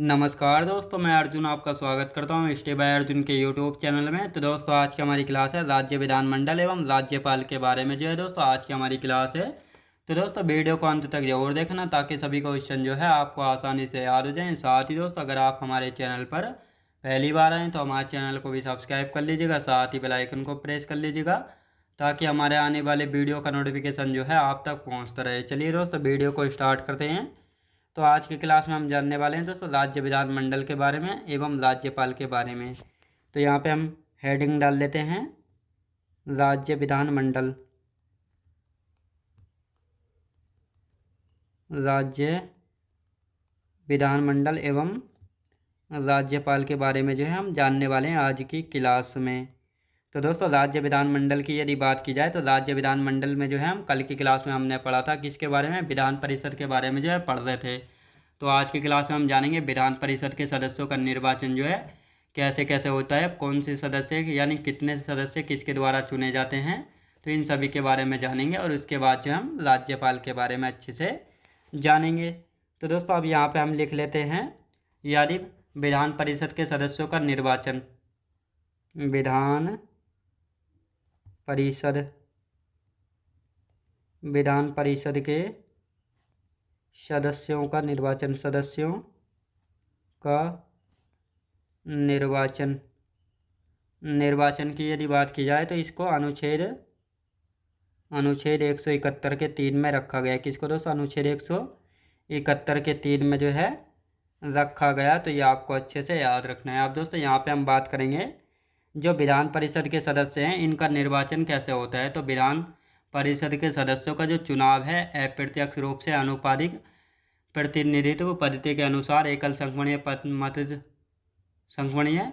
नमस्कार दोस्तों, मैं अर्जुन आपका स्वागत करता हूं स्टे बाय अर्जुन के यूट्यूब चैनल में। तो दोस्तों, आज की हमारी क्लास है राज्य विधानमंडल एवं राज्यपाल के बारे में। जो है दोस्तों, आज की हमारी क्लास है। तो दोस्तों, वीडियो को अंत तक जरूर देखना ताकि सभी क्वेश्चन जो है आपको आसानी से याद हो जाएं। साथ ही दोस्तों, अगर आप हमारे चैनल पर पहली बार आएँ तो हमारे चैनल को भी सब्सक्राइब कर लीजिएगा, साथ ही बेल आइकन को प्रेस कर लीजिएगा ताकि हमारे आने वाले वीडियो का नोटिफिकेशन जो है आप तक पहुँचता रहे। चलिए दोस्तों, वीडियो को स्टार्ट करते हैं। तो आज की क्लास में हम जानने वाले हैं दोस्तों राज्य विधानमंडल के बारे में एवं राज्यपाल के बारे में। तो यहाँ पे हम हेडिंग डाल देते हैं राज्य विधानमंडल, राज्य विधानमंडल एवं राज्यपाल के बारे में जो है हम जानने वाले हैं आज की क्लास में। तो दोस्तों, राज्य विधानमंडल की यदि बात की जाए तो राज्य विधानमंडल में जो है हम कल की क्लास में हमने पढ़ा था किसके बारे में, विधान परिषद के बारे में जो है पढ़ रहे थे। तो आज की क्लास में हम जानेंगे विधान परिषद के सदस्यों का निर्वाचन जो है कैसे कैसे होता है, कौन से सदस्य यानी कितने सदस्य किसके द्वारा चुने जाते हैं। तो इन सभी के बारे में जानेंगे और उसके बाद जो हम राज्यपाल के बारे में अच्छे से जानेंगे। तो दोस्तों, अब यहाँ पे हम लिख लेते हैं यानी विधान परिषद के सदस्यों का निर्वाचन। विधान परिषद, विधान परिषद के सदस्यों का निर्वाचन, सदस्यों का निर्वाचन। निर्वाचन की यदि बात की जाए तो इसको अनुच्छेद 171 के 3 में रखा गया। किसको दोस्तों? अनुच्छेद 171 के 3 में जो है रखा गया। तो ये आपको अच्छे से याद रखना है। अब दोस्तों, यहाँ पे हम बात करेंगे जो विधान परिषद के सदस्य हैं इनका निर्वाचन कैसे होता है। तो विधान परिषद के सदस्यों का जो चुनाव है अप्रत्यक्ष रूप से आनुपातिक प्रतिनिधित्व पद्धति के अनुसार एकल संख्यणीय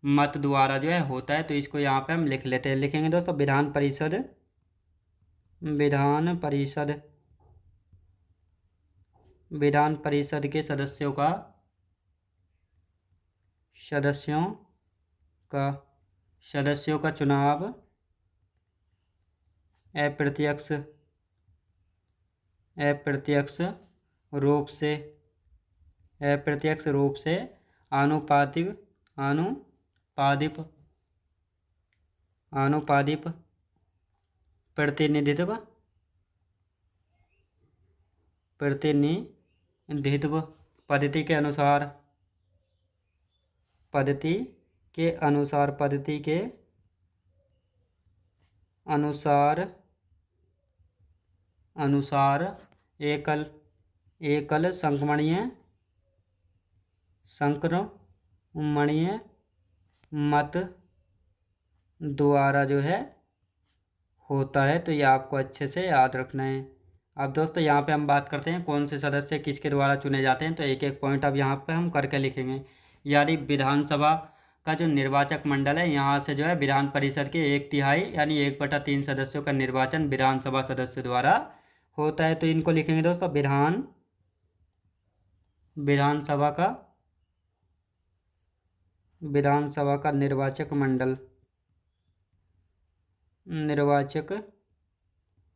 मत द्वारा जो है होता है। तो इसको यहाँ पे हम लिख लेते हैं, लिखेंगे दोस्तों विधान परिषद, विधान परिषद, विधान परिषद के सदस्यों का, सदस्यों का चुनाव अप्रत्यक्ष रूप से आनुपातिक प्रतिनिधित्व पद्धति के अनुसार एकल संक्रमणीय मत द्वारा जो है होता है। तो ये आपको अच्छे से याद रखना है। अब दोस्तों, यहाँ पे हम बात करते हैं कौन से सदस्य किसके द्वारा चुने जाते हैं। तो एक एक पॉइंट अब यहाँ पे हम करके लिखेंगे। यानी विधानसभा का जो निर्वाचक मंडल है, यहाँ से जो है विधान परिषद के 1/3 यानी 1/3 सदस्यों का निर्वाचन विधानसभा सदस्य द्वारा होता है। तो इनको लिखेंगे दोस्तों विधानसभा का निर्वाचक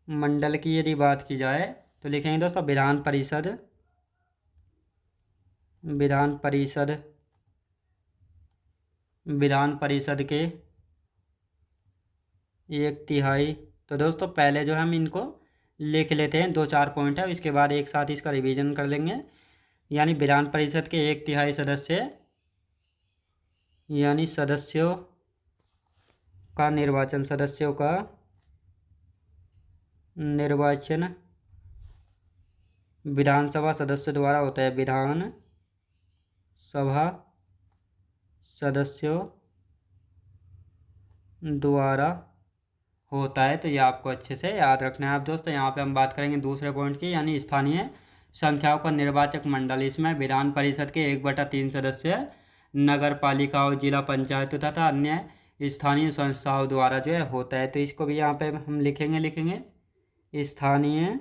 मंडल की यदि बात की जाए तो लिखेंगे दोस्तों विधान परिषद के 1/3। तो दोस्तों, पहले जो हम इनको लिख लेते हैं, 2-4 पॉइंट है, इसके बाद एक साथ इसका रिवीजन कर लेंगे। यानी विधान परिषद के 1/3 सदस्य यानी सदस्यों का निर्वाचन विधानसभा सदस्य द्वारा होता है। विधानसभा सदस्यों द्वारा होता है। तो ये आपको अच्छे से याद रखना है। अब दोस्तों, यहाँ पे हम बात करेंगे दूसरे पॉइंट की, यानी स्थानीय संख्याओं का निर्वाचक मंडल। इसमें विधान परिषद के 1/3 सदस्य नगर पालिका और जिला पंचायत तथा अन्य स्थानीय संस्थाओं द्वारा जो है होता है। तो इसको भी यहाँ पे हम लिखेंगे स्थानीय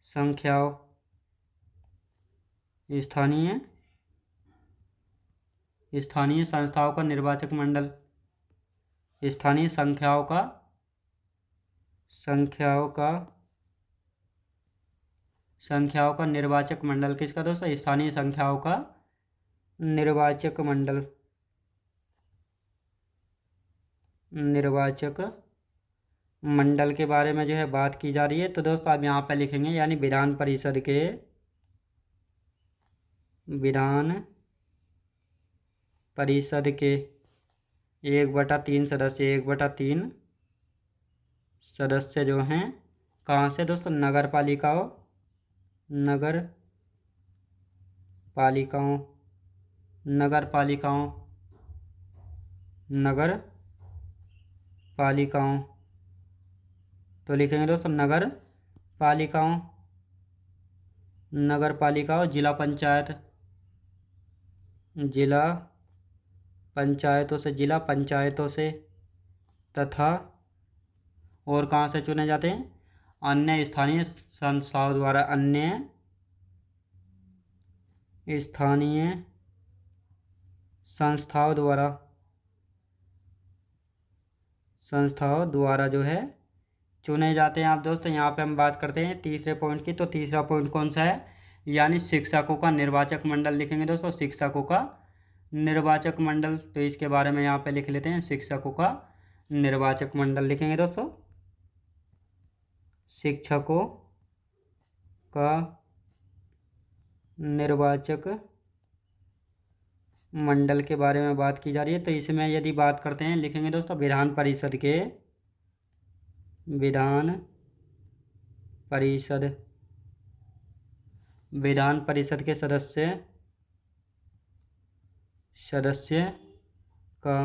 संख्याओं स्थानीय संस्थाओं का निर्वाचक मंडल, स्थानीय संख्याओं का निर्वाचक मंडल किसका दोस्तों? स्थानीय संख्याओं का निर्वाचक मंडल, निर्वाचक मंडल के बारे में जो है बात की जा रही है। तो दोस्तों आप यहाँ पे लिखेंगे यानी विधान परिषद के, विधान परिषद के 1/3 सदस्य, 1/3 सदस्य जो हैं कहाँ से दोस्तों? नगर पालिकाओं, नगर पालिकाओं, नगर पालिकाओं, नगर पालिकाओं। तो लिखेंगे दोस्तों नगर पालिकाओं, नगर पालिकाओं, जिला पंचायत, जिला पंचायतों से, जिला पंचायतों से, तथा और कहाँ से चुने जाते हैं? अन्य स्थानीय संस्थाओं द्वारा, अन्य स्थानीय संस्थाओं द्वारा, संस्थाओं द्वारा जो है चुने जाते हैं। आप दोस्तों यहाँ पे हम बात करते हैं तीसरे पॉइंट की। तो तीसरा पॉइंट कौन सा है? यानी शिक्षकों का निर्वाचक मंडल लिखेंगे दोस्तों, शिक्षकों का निर्वाचक मंडल। तो इसके बारे में यहाँ पे लिख लेते हैं, शिक्षकों का निर्वाचक मंडल लिखेंगे दोस्तों, शिक्षकों का निर्वाचक मंडल के बारे में बात की जा रही है। तो इसमें यदि बात करते हैं लिखेंगे दोस्तों विधान परिषद के, विधान परिषद, विधान परिषद के सदस्य, सदस्य का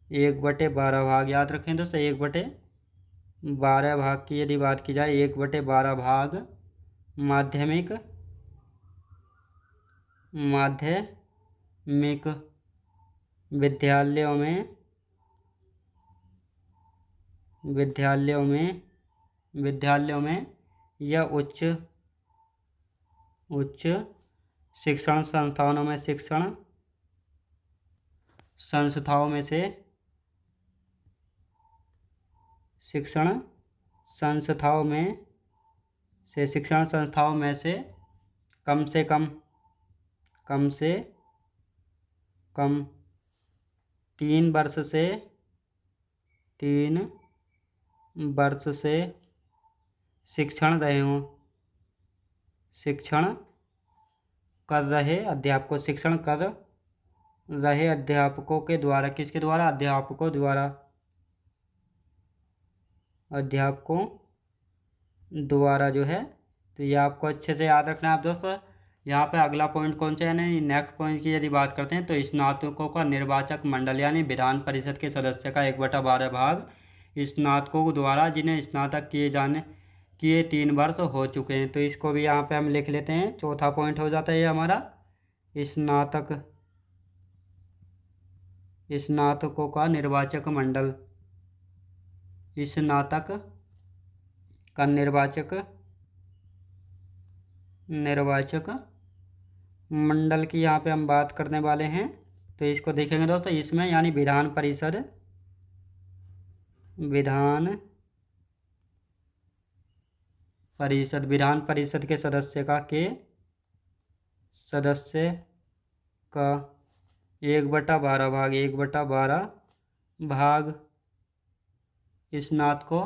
1/12 भाग, याद रखें दोस्तों 1/12 भाग की यदि बात की जाए, 1/12 भाग माध्यमिक, माध्यमिक विद्यालयों में, विद्यालयों में, विद्यालयों में या उच्च, उच्च शिक्षण संस्थानों में, शिक्षण संस्थाओं में से, शिक्षण संस्थाओं में से, शिक्षण संस्थाओं में से कम से कम, कम से कम 3 वर्ष से, 3 वर्ष से शिक्षण रहे हों, शिक्षण कर रहे अध्यापकों, शिक्षण कर रहे अध्यापकों के द्वारा, किसके द्वारा? अध्यापकों द्वारा, अध्यापकों द्वारा जो है। तो ये आपको अच्छे से याद रखना है आप दोस्तों। यहाँ पे अगला पॉइंट कौन सा है? यानी नेक्स्ट पॉइंट की यदि बात करते हैं तो स्नातकों का निर्वाचक मंडल, यानी विधान परिषद के सदस्य का 1/12 भाग स्नातकों द्वारा, जिन्हें स्नातक किए 3 वर्ष हो चुके हैं। तो इसको भी यहाँ पे हम लिख लेते हैं, चौथा पॉइंट हो जाता है ये हमारा, स्नातक, स्नातकों का निर्वाचक मंडल, स्नातक का निर्वाचक, निर्वाचक मंडल की यहाँ पे हम बात करने वाले हैं। तो इसको देखेंगे दोस्तों, इसमें यानी विधान परिषद, विधान परिषद, विधान परिषद के सदस्य का, के सदस्य का 1/12 भाग, 1/12 भाग स्नातकों,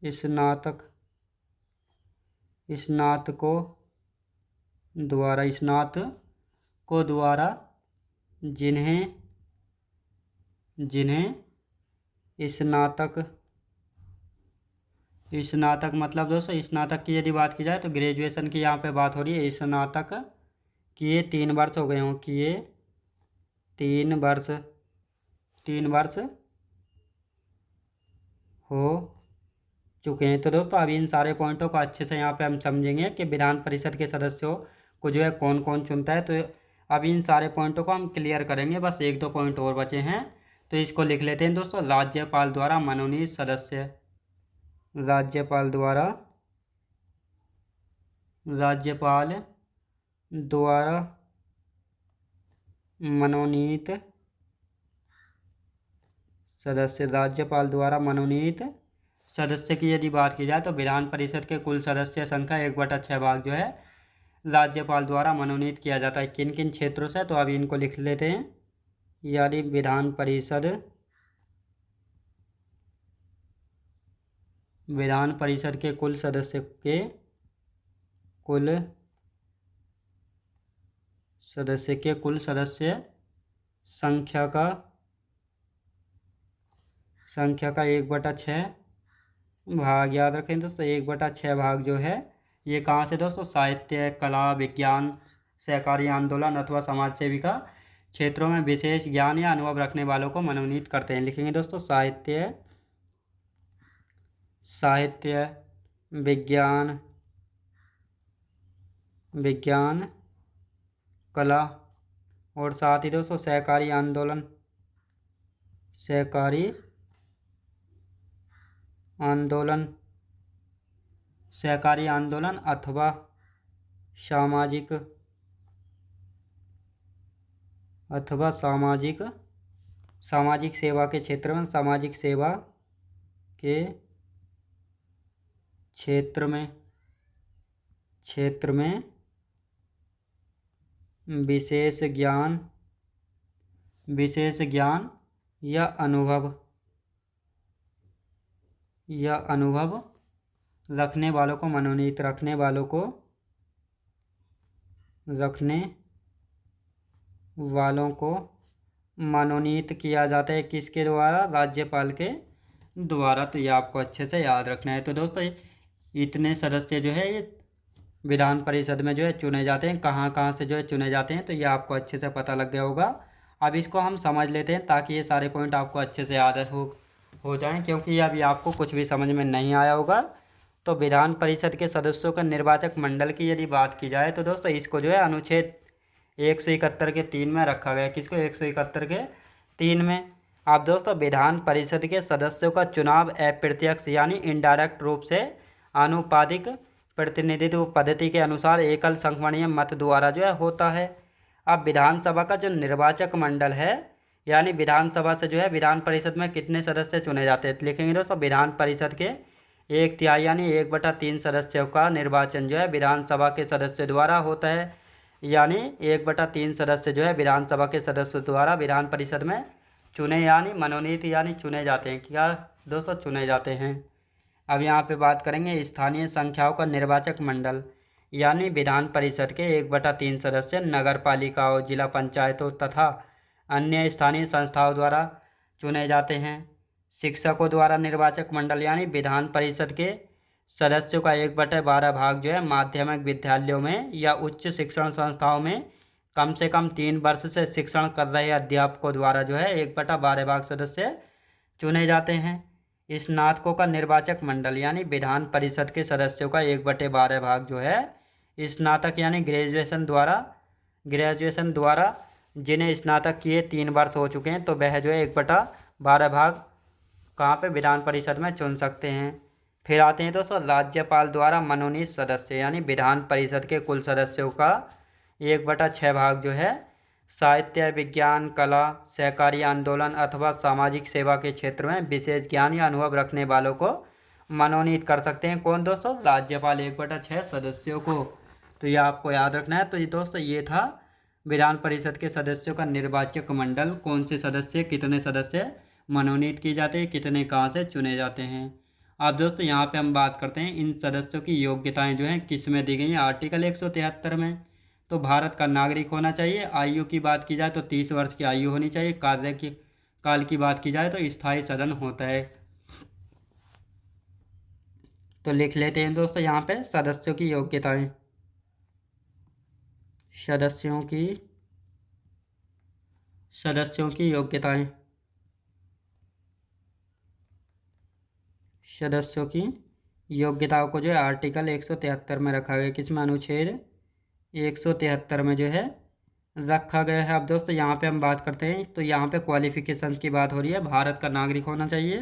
स्नातक, स्नातकों द्वारा, स्नातकों द्वारा, जिन्हें, जिन्हें स्नातक, स्नातक मतलब दोस्तों स्नातक की यदि बात की जाए तो ग्रेजुएशन की यहाँ पे बात हो रही है। स्नातक किए 3 वर्ष हो गए हों, किए 3 वर्ष, 3 वर्ष हो चुके हैं। तो दोस्तों अभी इन सारे पॉइंटों को अच्छे से यहाँ पे हम समझेंगे कि विधान परिषद के सदस्यों को जो है कौन कौन चुनता है। तो अभी इन सारे पॉइंटों को हम क्लियर करेंगे, बस 1-2 पॉइंट और बचे हैं। तो इसको लिख लेते हैं दोस्तों, राज्यपाल द्वारा मनोनीत सदस्य, राज्यपाल द्वारा, राज्यपाल द्वारा मनोनीत सदस्य, राज्यपाल द्वारा मनोनीत सदस्य की यदि बात की जाए तो विधान परिषद के कुल सदस्य संख्या 1/6 भाग जो है राज्यपाल द्वारा मनोनीत किया जाता है। किन किन क्षेत्रों से, तो अभी इनको लिख लेते हैं। यदि विधान परिषद के कुल सदस्य संख्या का 1/6 भाग, याद रखें दोस्तों 1/6 भाग जो है ये कहाँ से दोस्तों, साहित्य, कला, विज्ञान, सहकारी आंदोलन अथवा समाज सेविका क्षेत्रों में विशेष ज्ञान या अनुभव रखने वालों को मनोनीत करते हैं। लिखेंगे दोस्तों साहित्य, विज्ञान, कला और साथ ही दोस्तों सहकारी आंदोलन अथवा सामाजिक सेवा के क्षेत्र में विशेष ज्ञान या अनुभव रखने वालों को मनोनीत किया जाता है। किसके द्वारा, राज्यपाल के द्वारा। तो ये आपको अच्छे से याद रखना है। तो दोस्तों इतने सदस्य जो है ये विधान परिषद में जो है चुने जाते हैं। कहाँ कहाँ से जो है चुने जाते हैं, तो ये आपको अच्छे से पता लग गया होगा। अब इसको हम समझ लेते हैं ताकि ये सारे पॉइंट आपको अच्छे से याद हो जाएं, क्योंकि अभी आपको कुछ भी समझ में नहीं आया होगा। तो विधान परिषद के सदस्यों का निर्वाचक मंडल की यदि बात की जाए तो दोस्तों इसको जो है अनुच्छेद 171 के 3 में रखा गया। किसको, 171 के 3 में। अब दोस्तों विधान परिषद के सदस्यों का चुनाव अप्रत्यक्ष यानी इनडायरेक्ट रूप से आनुपातिक प्रतिनिधित्व पद्धति के अनुसार एकल संख्याणीय मत द्वारा जो है होता है। अब विधानसभा का जो निर्वाचक मंडल है, यानी विधानसभा से जो है विधान परिषद में कितने सदस्य चुने जाते हैं, लिखेंगे दोस्तों विधान परिषद के 1/3 यानी 1/3 सदस्यों का निर्वाचन जो है विधानसभा के सदस्य द्वारा होता है। यानी 1/3 सदस्य जो है विधानसभा के सदस्यों द्वारा विधान परिषद में चुने यानी मनोनीत यानी चुने जाते हैं। क्या दोस्तों, चुने जाते हैं। अब यहाँ पे बात करेंगे स्थानीय संख्याओं का निर्वाचक मंडल, यानी विधान परिषद के 1/3 सदस्य नगर पालिकाओं, जिला पंचायतों तथा अन्य स्थानीय संस्थाओं द्वारा चुने जाते हैं। शिक्षकों द्वारा निर्वाचक मंडल यानी विधान परिषद के सदस्यों का 1/12 भाग जो है माध्यमिक विद्यालयों में या उच्च शिक्षण संस्थाओं में कम से कम 3 वर्ष से शिक्षण कर रहे अध्यापकों द्वारा जो है 1/12 भाग सदस्य चुने जाते हैं। स्नातकों का निर्वाचक मंडल यानी विधान परिषद के सदस्यों का 1/12 भाग जो है स्नातक यानी ग्रेजुएशन द्वारा जिन्हें स्नातक किए 3 वर्ष हो चुके हैं, तो वह जो है 1/12 भाग कहाँ पे, विधान परिषद में चुन सकते हैं। फिर आते हैं दोस्तों राज्यपाल द्वारा मनोनीत सदस्य, यानी विधान परिषद के कुल सदस्यों का 1/6 भाग जो है साहित्य, विज्ञान, कला, सहकारी आंदोलन अथवा सामाजिक सेवा के क्षेत्र में विशेष ज्ञान या अनुभव रखने वालों को मनोनीत कर सकते हैं। कौन दोस्तों, राज्यपाल 1/6 सदस्यों को। तो ये आपको याद रखना है। तो ये दोस्तों ये था विधान परिषद के सदस्यों का निर्वाचक मंडल, कौन से सदस्य, कितने सदस्य मनोनीत किए जाते हैं, कितने कहाँ से चुने जाते हैं। अब दोस्तों यहाँ पे हम बात करते हैं इन सदस्यों की योग्यताएं जो हैं किस में दी गई हैं। आर्टिकल 173 में तो भारत का नागरिक होना चाहिए। आयु की बात की जाए तो 30 वर्ष की आयु होनी चाहिए। काल की बात की जाए तो स्थायी सदन होता है। तो लिख लेते हैं दोस्तों यहाँ पे सदस्यों की योग्यताएं। सदस्यों की योग्यताएं, सदस्यों की योग्यताओं को जो है आर्टिकल 173 में रखा गया। किसमें, अनुच्छेद 173 में जो है रखा गया है। अब दोस्तों यहाँ पे हम बात करते हैं, तो यहाँ पे क्वालिफिकेशन की बात हो रही है। भारत का नागरिक होना चाहिए,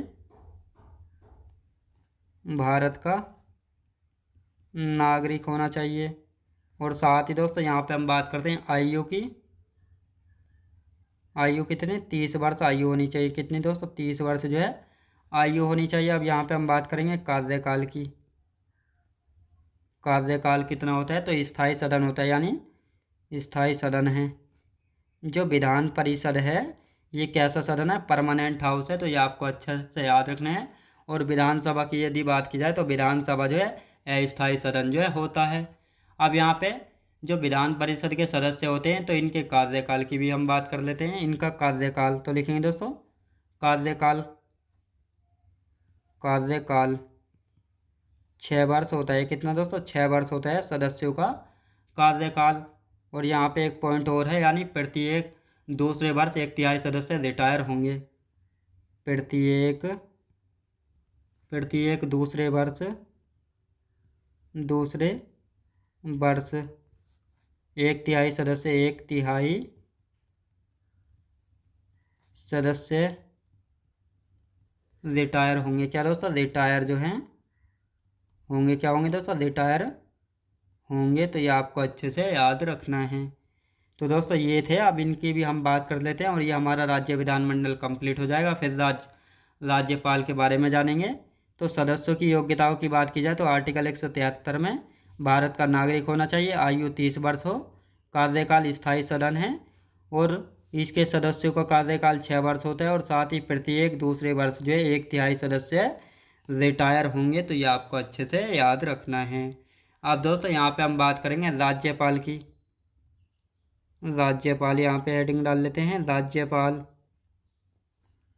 भारत का नागरिक होना चाहिए। और साथ ही दोस्तों यहाँ पे हम बात करते हैं आयु की। आयु कितने, 30 वर्ष आयु होनी चाहिए। कितनी दोस्तों, 30 वर्ष जो है आयु होनी चाहिए। अब यहाँ पे हम बात करेंगे कार्यकाल की। कार्यकाल कितना होता है, तो स्थायी सदन होता है, यानी स्थायी सदन है। जो विधान परिषद है ये कैसा सदन है, परमानेंट हाउस है, तो ये आपको अच्छे से याद रखना है। और विधानसभा की यदि बात की जाए तो विधानसभा जो है अस्थायी सदन जो है होता है। अब यहाँ पे जो विधान परिषद के सदस्य होते हैं तो इनके कार्यकाल की भी हम बात कर लेते हैं। इनका कार्यकाल तो लिखेंगे दोस्तों, कार्यकाल, कार्यकाल 6 वर्ष होता है। कितना दोस्तों, 6 वर्ष होता है सदस्यों का कार्यकाल। और यहाँ पे एक पॉइंट और है, यानी प्रत्येक दूसरे वर्ष 1/3 सदस्य रिटायर होंगे। प्रत्येक प्रत्येक दूसरे वर्ष 1/3 सदस्य, 1/3 सदस्य रिटायर होंगे। क्या दोस्तों, रिटायर जो हैं होंगे, क्या होंगे दोस्तों, रिटायर होंगे। तो ये आपको अच्छे से याद रखना है। तो दोस्तों ये थे, अब इनकी भी हम बात कर लेते हैं और ये हमारा राज्य विधानमंडल कंप्लीट हो जाएगा। फिर राज्यपाल के बारे में जानेंगे। तो सदस्यों की योग्यताओं की बात की जाए तो आर्टिकल 173 में भारत का नागरिक होना चाहिए, आयु 30 वर्ष हो, कार्यकाल स्थायी सदन है और इसके सदस्यों का कार्यकाल 6 वर्ष होता है और साथ ही प्रत्येक दूसरे वर्ष जो है 1/3 सदस्य रिटायर होंगे। तो ये आपको अच्छे से याद रखना है। अब दोस्तों यहाँ पे हम बात करेंगे राज्यपाल की। राज्यपाल यहाँ पे हेडिंग डाल लेते हैं, राज्यपाल।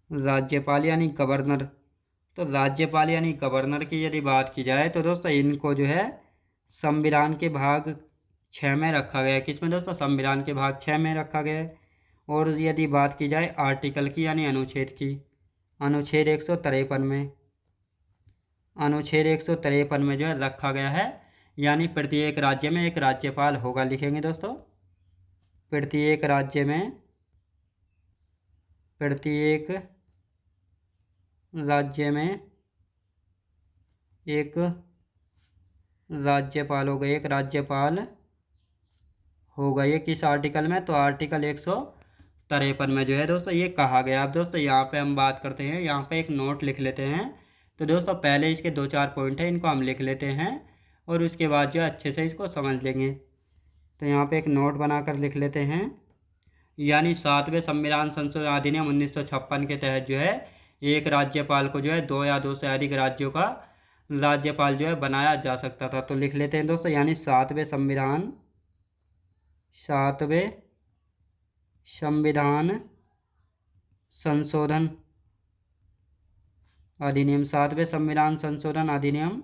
राज्यपाल यानी गवर्नर। तो राज्यपाल यानी गवर्नर की यदि बात की जाए तो दोस्तों इनको जो है संविधान के भाग 6 में रखा गया है। किसमें दोस्तों, संविधान के भाग 6 में रखा गया है। और यदि बात की जाए आर्टिकल की यानी अनुच्छेद की, अनुच्छेद 153 में, अनुच्छेद 153 में जो है रखा गया है, यानी प्रत्येक राज्य में एक राज्यपाल होगा। लिखेंगे दोस्तों, प्रत्येक राज्य में, प्रत्येक राज्य में एक राज्यपाल होगा, एक राज्यपाल होगा। ये किस आर्टिकल में, तो आर्टिकल 153 में जो है दोस्तों ये कहा गया। अब दोस्तों यहाँ पे हम बात करते हैं, यहाँ पे एक नोट लिख लेते हैं। तो दोस्तों पहले इसके 2-4 पॉइंट है, इनको हम लिख लेते हैं और उसके बाद जो है अच्छे से इसको समझ लेंगे। तो यहाँ पे एक नोट बनाकर लिख लेते हैं, यानी 7वें संविधान संशोधन अधिनियम 1956 के तहत जो है एक राज्यपाल को जो है 2 या 2 से अधिक राज्यों का राज्यपाल जो है बनाया जा सकता था। तो लिख लेते हैं दोस्तों, यानी 7वें संविधान संशोधन अधिनियम, 7वें संविधान संशोधन अधिनियम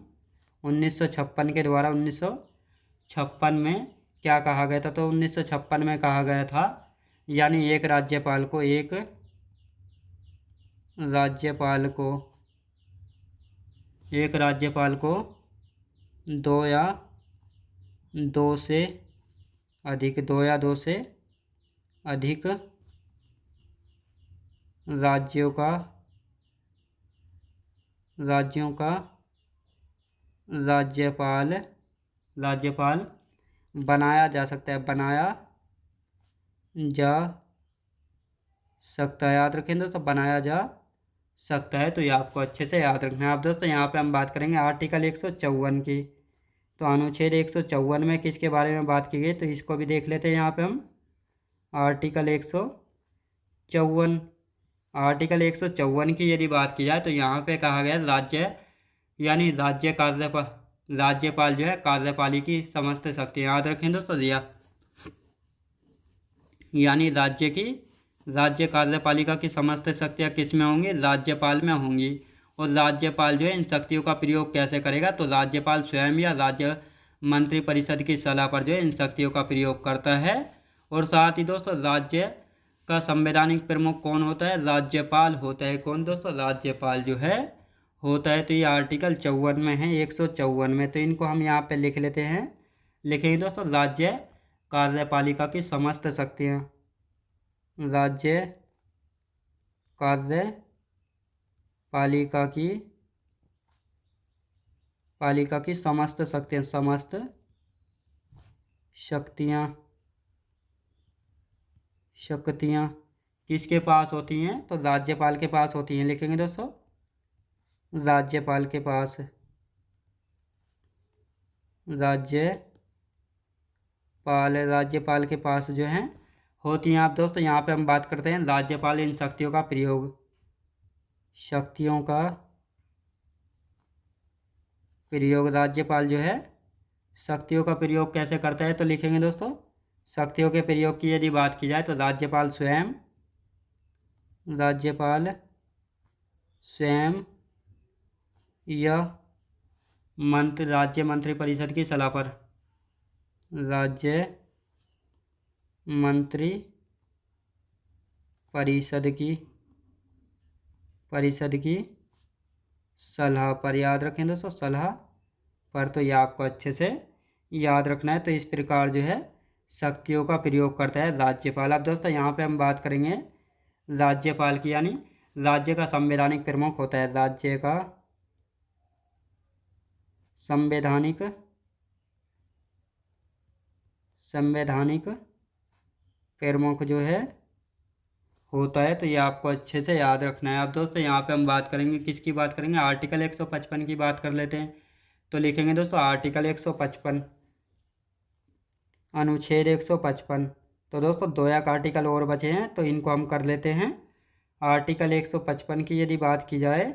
1956 के द्वारा 1956 में क्या कहा गया था, तो 1956 में कहा गया था, यानी एक राज्यपाल को 2 या 2 से अधिक, 2 या 2 से अधिक राज्यों का राज्यपाल बनाया जा सकता है, बनाया जा सकता है। याद रखें दोस्तों, बनाया जा सकता है। तो ये आपको अच्छे से याद रखना है। अब दोस्तों यहाँ पे हम बात करेंगे आर्टिकल 154 की। तो अनुच्छेद 154 में किसके बारे में बात की गई, तो इसको भी देख लेते हैं। यहाँ पे हम आर्टिकल 154, आर्टिकल 154 की यदि बात की जाए तो यहाँ पे कहा गया राज्य यानी राज्यपाल जो है कार्यपालिका की समस्त शक्तियाँ, याद रखें दोस्तों दिया, यानी राज्य कार्यपालिका की समस्त शक्तियाँ किस में होंगी, राज्यपाल में होंगी। और राज्यपाल जो है इन शक्तियों का प्रयोग कैसे करेगा, तो राज्यपाल स्वयं या राज्य मंत्रिपरिषद की सलाह पर जो है इन शक्तियों का प्रयोग करता है। और साथ ही दोस्तों राज्य का संवैधानिक प्रमुख कौन होता है, राज्यपाल होता है। कौन दोस्तों, राज्यपाल जो है होता है। तो ये आर्टिकल 54 में है, 154 में। तो इनको हम यहाँ पे लिख लेते हैं, लिखेंगे दोस्तों, राज्य कार्यपालिका की समस्त शक्तियाँ, राज्य कार्यपालिका की समस्त शक्तियाँ किसके पास होती हैं, तो राज्यपाल के पास होती हैं। लिखेंगे दोस्तों, राज्यपाल के पास, राज्यपाल के पास जो है होती हैं। आप दोस्तों यहाँ पे हम बात करते हैं राज्यपाल इन शक्तियों का प्रयोग, राज्यपाल जो है शक्तियों का प्रयोग कैसे करता है, तो लिखेंगे दोस्तों शक्तियों के प्रयोग की यदि बात की जाए तो राज्यपाल स्वयं या राज्य मंत्रिपरिषद की सलाह पर, राज्य मंत्री परिषद की सलाह पर, याद रखें दोस्तों सलाह पर, तो ये आपको अच्छे से याद रखना है। तो इस प्रकार जो है शक्तियों का प्रयोग करता है राज्यपाल। अब दोस्तों यहाँ पे हम बात करेंगे राज्यपाल की, यानी राज्य का संवैधानिक प्रमुख होता है, राज्य का संवैधानिक प्रमुख जो है होता है। तो ये आपको अच्छे से याद रखना है। अब दोस्तों यहाँ पे हम बात करेंगे किसकी बात करेंगे, आर्टिकल 155 की बात कर लेते हैं। तो लिखेंगे दोस्तों आर्टिकल 155, अनुच्छेद 155। तो दोस्तों 2 एक आर्टिकल और बचे हैं तो इनको हम कर लेते हैं। आर्टिकल 155 की यदि बात की जाए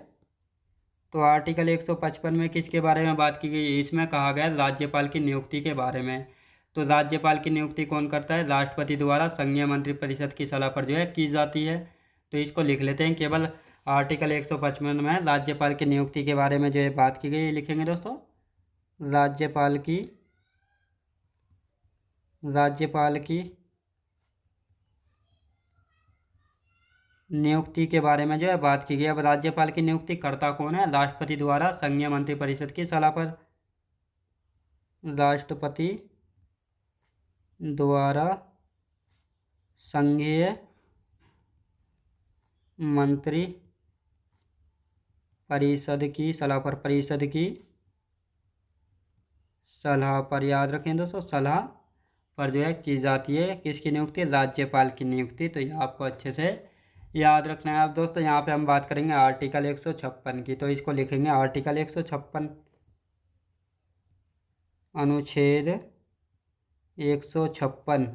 तो आर्टिकल 155 में किसके बारे में बात की गई है, इसमें कहा गया है राज्यपाल की नियुक्ति के बारे में। तो राज्यपाल की नियुक्ति कौन करता है, राष्ट्रपति द्वारा संघीय मंत्रिपरिषद की सलाह पर जो है की जाती है। तो इसको लिख लेते हैं, केवल आर्टिकल 155 में राज्यपाल की नियुक्ति के बारे में जो है बात की गई है। लिखेंगे दोस्तों राज्यपाल की नियुक्ति के बारे में जो है बात की गई। अब राज्यपाल की नियुक्ति करता कौन है, राष्ट्रपति द्वारा संघीय मंत्रिपरिषद की सलाह पर, राष्ट्रपति द्वारा संघीय मंत्री परिषद की सलाह पर, परिषद की सलाह पर, याद रखें दोस्तों सलाह पर जो है की जाती है किसकी नियुक्ति, राज्यपाल की नियुक्ति। तो ये आपको अच्छे से याद रखना है। अब दोस्तों यहाँ पे हम बात करेंगे आर्टिकल 156 की। तो इसको लिखेंगे आर्टिकल 156, अनुच्छेद 156,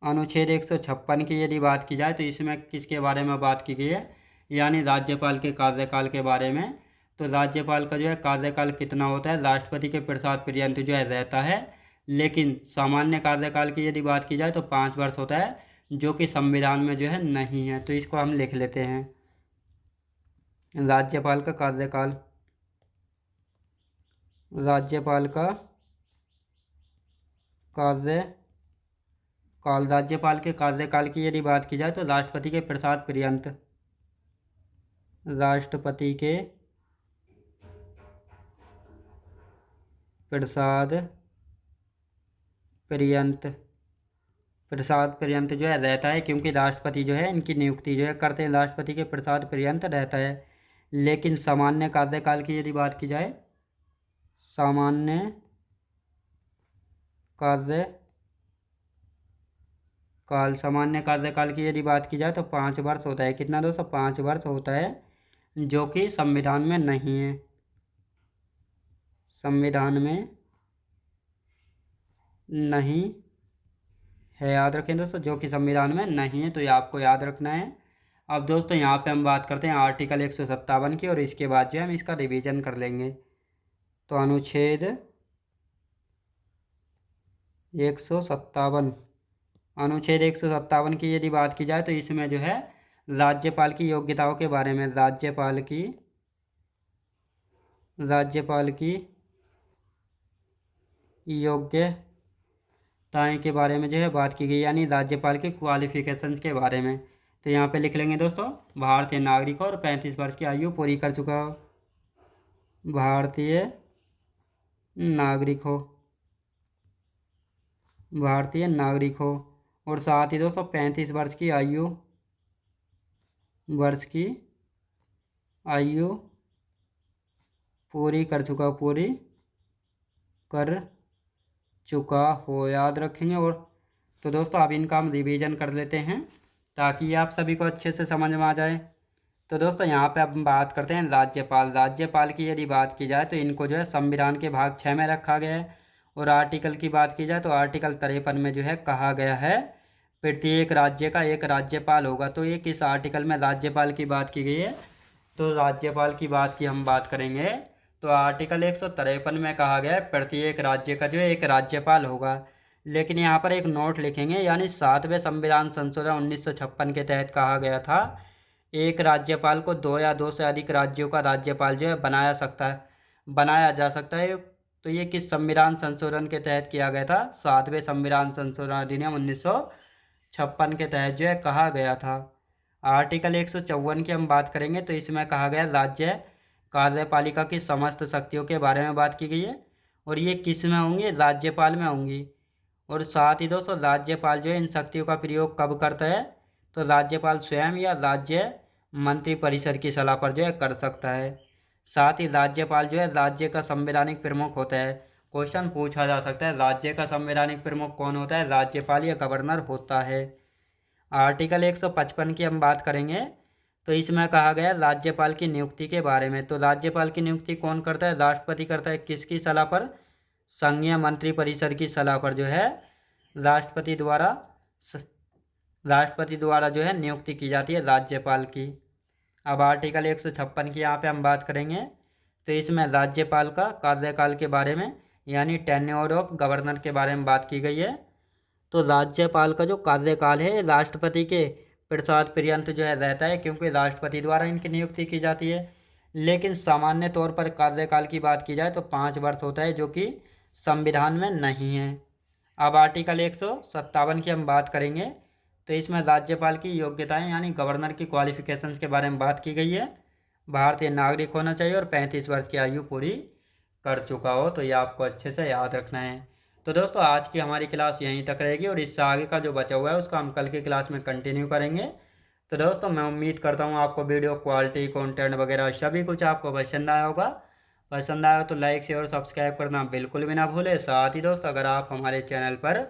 अनुच्छेद 156 की यदि बात की जाए तो इसमें किसके बारे में बात की गई है, यानी राज्यपाल के कार्यकाल के बारे में। तो राज्यपाल का जो है कार्यकाल कितना होता है, राष्ट्रपति के प्रसाद पर्यंत जो है रहता है, लेकिन सामान्य कार्यकाल की यदि बात की जाए तो 5 वर्ष होता है, जो कि संविधान में जो है नहीं है। तो इसको हम लिख लेते हैं, राज्यपाल का कार्यकाल, राज्यपाल के कार्यकाल की यदि बात की जाए तो राष्ट्रपति के प्रसाद पर्यंत, राष्ट्रपति के प्रसाद पर्यंत जो है रहता है, क्योंकि राष्ट्रपति जो है इनकी नियुक्ति जो है करते हैं, राष्ट्रपति के प्रसाद पर्यंत रहता है। लेकिन सामान्य कार्यकाल की यदि बात की जाए, सामान्य कार्यकाल की यदि बात की जाए तो 5 वर्ष होता है। कितना दोस्तों, 5 वर्ष होता है, जो कि संविधान में नहीं है, संविधान में नहीं है, याद रखें दोस्तों, जो कि संविधान में नहीं है। तो ये आपको याद रखना है। अब दोस्तों यहाँ पे हम बात करते हैं आर्टिकल 157 की, और इसके बाद जो है हम इसका रिवीजन कर लेंगे। तो अनुच्छेद 157, अनुच्छेद 157 की यदि बात की जाए तो इसमें जो है राज्यपाल की योग्यताओं के बारे में, राज्यपाल की योग्यताएं के बारे में जो है बात की गई, यानी राज्यपाल के क्वालिफिकेशंस के बारे में। तो यहाँ पे लिख लेंगे दोस्तों भारतीय नागरिक और 35 वर्ष की आयु पूरी कर चुका हो, भारतीय नागरिक हो, और साथ ही दोस्तों 35 वर्ष की आयु पूरी कर चुका हो, याद रखेंगे। और तो दोस्तों अब इनका हम रिवीजन कर लेते हैं ताकि आप सभी को अच्छे से समझ में आ जाए। तो दोस्तों यहाँ पे अब हम बात करते हैं राज्यपाल। राज्यपाल की यदि बात की जाए तो इनको जो है संविधान के भाग 6 में रखा गया है। और आर्टिकल की बात की जाए तो आर्टिकल 53 में जो है कहा गया है प्रत्येक राज्य का एक राज्यपाल होगा। तो ये किस आर्टिकल में राज्यपाल की बात की गई है? तो राज्यपाल की बात की हम बात करेंगे तो आर्टिकल 153 में कहा गया है प्रत्येक राज्य का जो है एक राज्यपाल होगा। लेकिन यहाँ पर एक नोट लिखेंगे, यानी 7वें संविधान संशोधन 1956 के तहत कहा गया था एक राज्यपाल को 2 या 2 से अधिक राज्यों का राज्यपाल जो है बनाया जा सकता है। तो ये किस संविधान संशोधन के तहत किया गया था? 7वें संविधान संशोधन अधिनियम 1956 के तहत जो है कहा गया था। आर्टिकल 154 की हम बात करेंगे तो इसमें कहा गया राज्य कार्यपालिका की समस्त शक्तियों के बारे में बात की गई है। और ये किस में होंगी? राज्यपाल में होंगी। और साथ ही दोस्तों राज्यपाल जो है इन शक्तियों का प्रयोग कब करता है? तो राज्यपाल स्वयं या राज्य मंत्रिपरिषद की सलाह पर जो है कर सकता है। साथ ही राज्यपाल जो है राज्य का संवैधानिक प्रमुख होता है। क्वेश्चन पूछा जा सकता है राज्य का संवैधानिक प्रमुख कौन होता है? राज्यपाल या गवर्नर होता है। आर्टिकल 155 की हम बात करेंगे तो इसमें कहा गया है राज्यपाल की नियुक्ति के बारे में। तो राज्यपाल की नियुक्ति कौन करता है? राष्ट्रपति करता है। किसकी सलाह पर? संघीय मंत्रिपरिषद की सलाह पर जो है राष्ट्रपति द्वारा जो है नियुक्ति की जाती है राज्यपाल की। अब आर्टिकल 156 की यहाँ पे हम बात करेंगे तो इसमें राज्यपाल का कार्यकाल के बारे में यानी टेन्योर ऑफ गवर्नर के बारे में बात की गई है। तो राज्यपाल का जो कार्यकाल है राष्ट्रपति के प्रसाद पर्यंत जो है रहता है, क्योंकि राष्ट्रपति द्वारा इनकी नियुक्ति की जाती है। लेकिन सामान्य तौर पर कार्यकाल की बात की जाए तो 5 वर्ष होता है, जो कि संविधान में नहीं है। अब आर्टिकल 157 की हम बात करेंगे तो इसमें राज्यपाल की योग्यताएं यानी गवर्नर की क्वालिफिकेशंस के बारे में बात की गई है। भारतीय नागरिक होना चाहिए और 35 वर्ष की आयु पूरी कर चुका हो। तो ये आपको अच्छे से याद रखना है। तो दोस्तों आज की हमारी क्लास यहीं तक रहेगी और इससे आगे का जो बचा हुआ है उसका हम कल की क्लास में कंटिन्यू करेंगे। तो दोस्तों मैं उम्मीद करता हूँ आपको वीडियो क्वालिटी कंटेंट वगैरह सभी कुछ आपको पसंद आया होगा। पसंद आया तो लाइक शेयर और सब्सक्राइब करना बिल्कुल भी ना भूलें। साथ ही दोस्तों अगर आप हमारे चैनल पर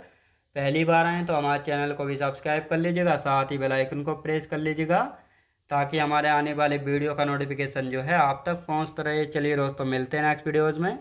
पहली बार आएँ तो हमारे चैनल को भी सब्सक्राइब कर लीजिएगा, साथ ही बेल आइकन को प्रेस कर लीजिएगा ताकि हमारे आने वाले वीडियो का नोटिफिकेशन जो है आप तक पहुँचता रहे। चलिए दोस्तों मिलते हैं नेक्स्ट वीडियोज़ में।